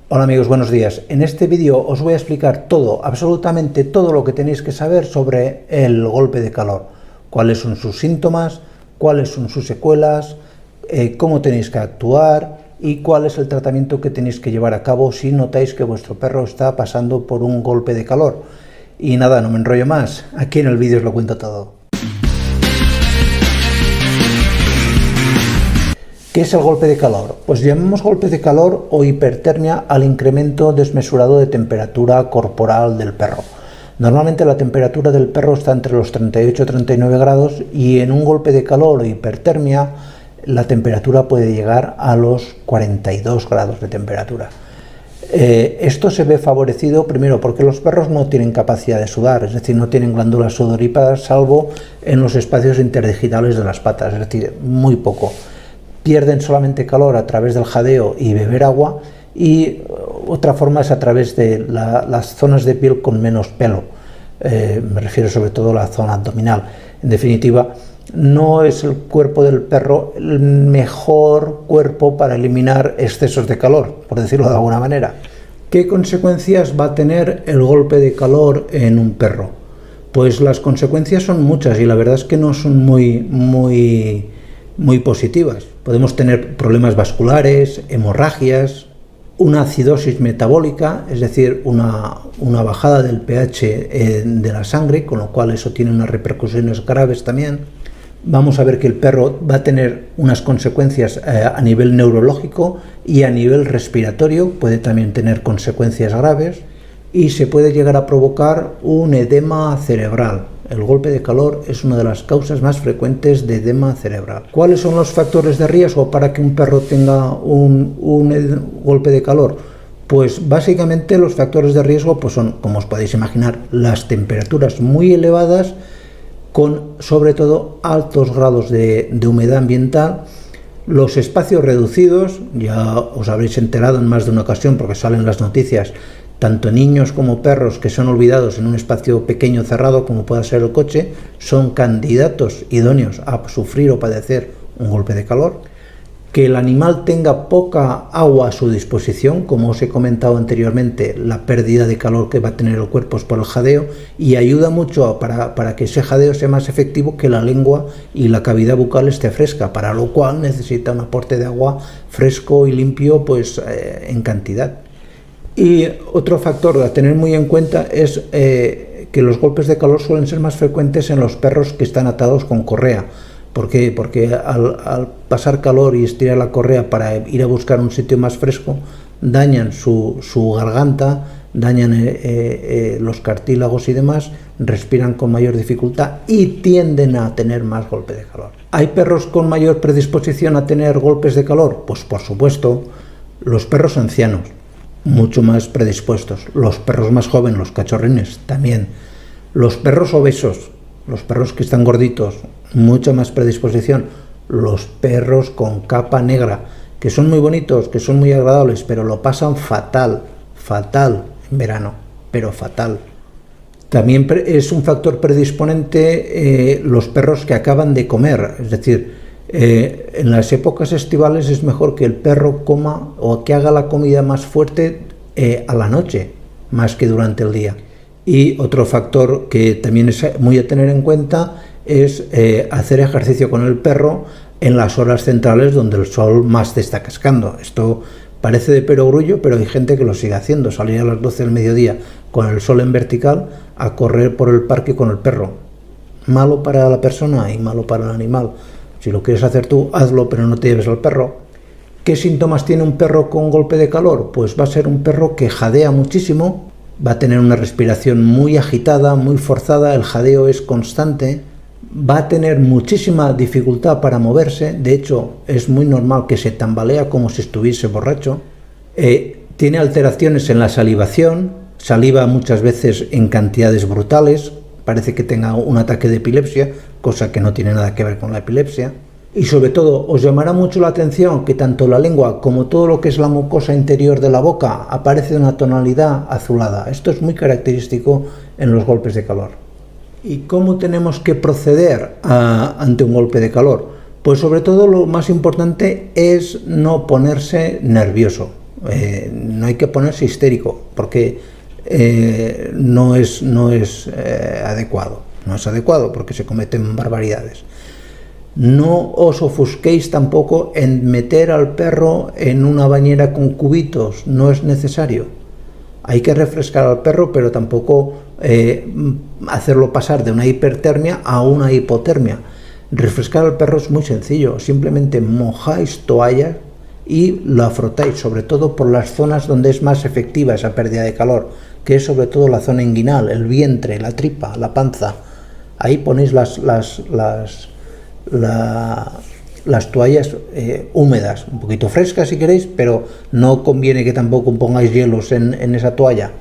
Hola amigos, buenos días. En este vídeo os voy a explicar todo, absolutamente todo lo que tenéis que saber sobre el golpe de calor. Cuáles son sus síntomas, cuáles son sus secuelas, cómo tenéis que actuar y cuál es el tratamiento que tenéis que llevar a cabo si notáis que vuestro perro está pasando por un golpe de calor. Y nada, no me enrollo más, aquí en el vídeo os lo cuento todo. ¿Qué es el golpe de calor? Pues llamamos golpe de calor o hipertermia al incremento desmesurado de temperatura corporal del perro. Normalmente la temperatura del perro está entre los 38 y 39 grados y en un golpe de calor o hipertermia la temperatura puede llegar a los 42 grados de temperatura. Esto se ve favorecido primero porque los perros no tienen capacidad de sudar, es decir, no tienen glándulas sudoríparas salvo en los espacios interdigitales de las patas, es decir, muy poco. Pierden solamente calor a través del jadeo y beber agua, y otra forma es a través de las zonas de piel con menos pelo, me refiero sobre todo a la zona abdominal. En definitiva, no es el cuerpo del perro el mejor cuerpo para eliminar excesos de calor, por decirlo de alguna manera. ¿Qué consecuencias va a tener el golpe de calor en un perro? Pues las consecuencias son muchas y la verdad es que no son muy positivas. Podemos tener problemas vasculares, hemorragias, una acidosis metabólica, es decir, una bajada del pH de la sangre, con lo cual eso tiene unas repercusiones graves también. Vamos a ver que el perro va a tener unas consecuencias a nivel neurológico y a nivel respiratorio, puede también tener consecuencias graves y se puede llegar a provocar un edema cerebral. El golpe de calor es una de las causas más frecuentes de edema cerebral. ¿Cuáles son los factores de riesgo para que un perro tenga un golpe de calor? Pues básicamente los factores de riesgo pues son, como os podéis imaginar, las temperaturas muy elevadas con sobre todo altos grados de humedad ambiental, los espacios reducidos, ya os habréis enterado en más de una ocasión porque salen las noticias, tanto niños como perros que son olvidados en un espacio pequeño cerrado como pueda ser el coche, son candidatos idóneos a sufrir o padecer un golpe de calor. Que el animal tenga poca agua a su disposición, como os he comentado anteriormente, la pérdida de calor que va a tener el cuerpo es por el jadeo, y ayuda mucho para que ese jadeo sea más efectivo que la lengua y la cavidad bucal esté fresca, para lo cual necesita un aporte de agua fresco y limpio pues en cantidad. Y otro factor a tener muy en cuenta es que los golpes de calor suelen ser más frecuentes en los perros que están atados con correa. ¿Por qué? Porque al pasar calor y estirar la correa para ir a buscar un sitio más fresco, dañan su garganta, dañan los cartílagos y demás, respiran con mayor dificultad y tienden a tener más golpe de calor. ¿Hay perros con mayor predisposición a tener golpes de calor? Pues por supuesto, los perros ancianos, mucho más predispuestos, los perros más jóvenes, los cachorrines también, los perros obesos, los perros que están gorditos, mucha más predisposición, los perros con capa negra, que son muy bonitos, que son muy agradables, pero lo pasan fatal en verano, pero fatal. También es un factor predisponente los perros que acaban de comer, es decir, en las épocas estivales es mejor que el perro coma o que haga la comida más fuerte a la noche, más que durante el día. Y otro factor que también es muy a tener en cuenta es hacer ejercicio con el perro en las horas centrales donde el sol más te está cascando. Esto parece de perogrullo, pero hay gente que lo sigue haciendo, salir a las 12 del mediodía con el sol en vertical a correr por el parque con el perro. Malo para la persona y malo para el animal. Si lo quieres hacer tú, hazlo, pero no te lleves al perro. ¿Qué síntomas tiene un perro con golpe de calor? Pues va a ser un perro que jadea muchísimo, va a tener una respiración muy agitada, muy forzada, el jadeo es constante, va a tener muchísima dificultad para moverse, de hecho es muy normal que se tambalea como si estuviese borracho, tiene alteraciones en la salivación, saliva muchas veces en cantidades brutales, parece que tenga un ataque de epilepsia, cosa que no tiene nada que ver con la epilepsia. Y sobre todo, os llamará mucho la atención que tanto la lengua como todo lo que es la mucosa interior de la boca aparece de una tonalidad azulada. Esto es muy característico en los golpes de calor. ¿Y cómo tenemos que proceder ante un golpe de calor? Pues sobre todo lo más importante es no ponerse nervioso. No hay que ponerse histérico, porque no es adecuado. No es adecuado porque se cometen barbaridades. No os ofusquéis tampoco en meter al perro en una bañera con cubitos, no es necesario. Hay que refrescar al perro, pero tampoco hacerlo pasar de una hipertermia a una hipotermia. Refrescar al perro es muy sencillo, simplemente mojáis toallas y la frotáis, sobre todo por las zonas donde es más efectiva esa pérdida de calor, que es sobre todo la zona inguinal, el vientre, la tripa, la panza. Ahí ponéis las toallas húmedas, un poquito frescas si queréis, pero no conviene que tampoco pongáis hielos en esa toalla.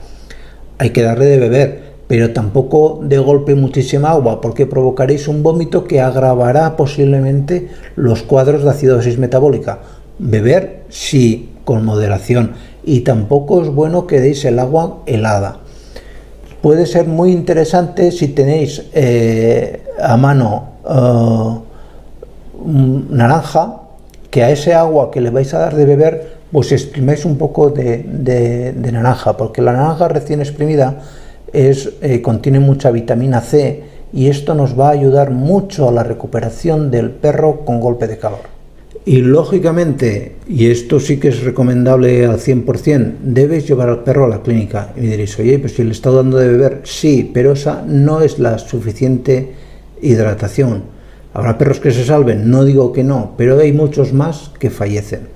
Hay que darle de beber, pero tampoco de golpe muchísima agua, porque provocaréis un vómito que agravará posiblemente los cuadros de acidosis metabólica. Beber sí, con moderación, y tampoco es bueno que deis el agua helada. Puede ser muy interesante si tenéis a mano naranja, que a ese agua que le vais a dar de beber pues exprimáis un poco de naranja, porque la naranja recién exprimida contiene mucha vitamina C y esto nos va a ayudar mucho a la recuperación del perro con golpe de calor. Y lógicamente, y esto sí que es recomendable al 100%, debéis llevar al perro a la clínica. Y me diréis, oye, pues si le está dando de beber, sí, pero esa no es la suficiente hidratación. Habrá perros que se salven, no digo que no, pero hay muchos más que fallecen.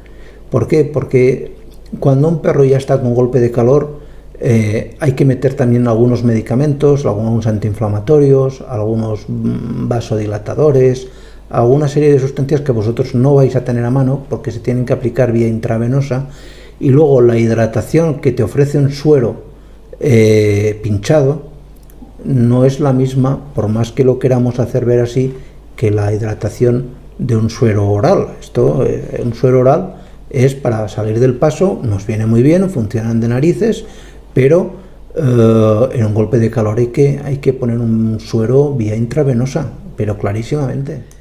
¿Por qué? Porque cuando un perro ya está con golpe de calor, hay que meter también algunos medicamentos, algunos antiinflamatorios, algunos vasodilatadores, alguna serie de sustancias que vosotros no vais a tener a mano porque se tienen que aplicar vía intravenosa, y luego la hidratación que te ofrece un suero pinchado no es la misma, por más que lo queramos hacer ver así, que la hidratación de un suero oral. Un suero oral es para salir del paso, nos viene muy bien, funcionan de narices, pero en un golpe de calor hay que poner un suero vía intravenosa, pero clarísimamente.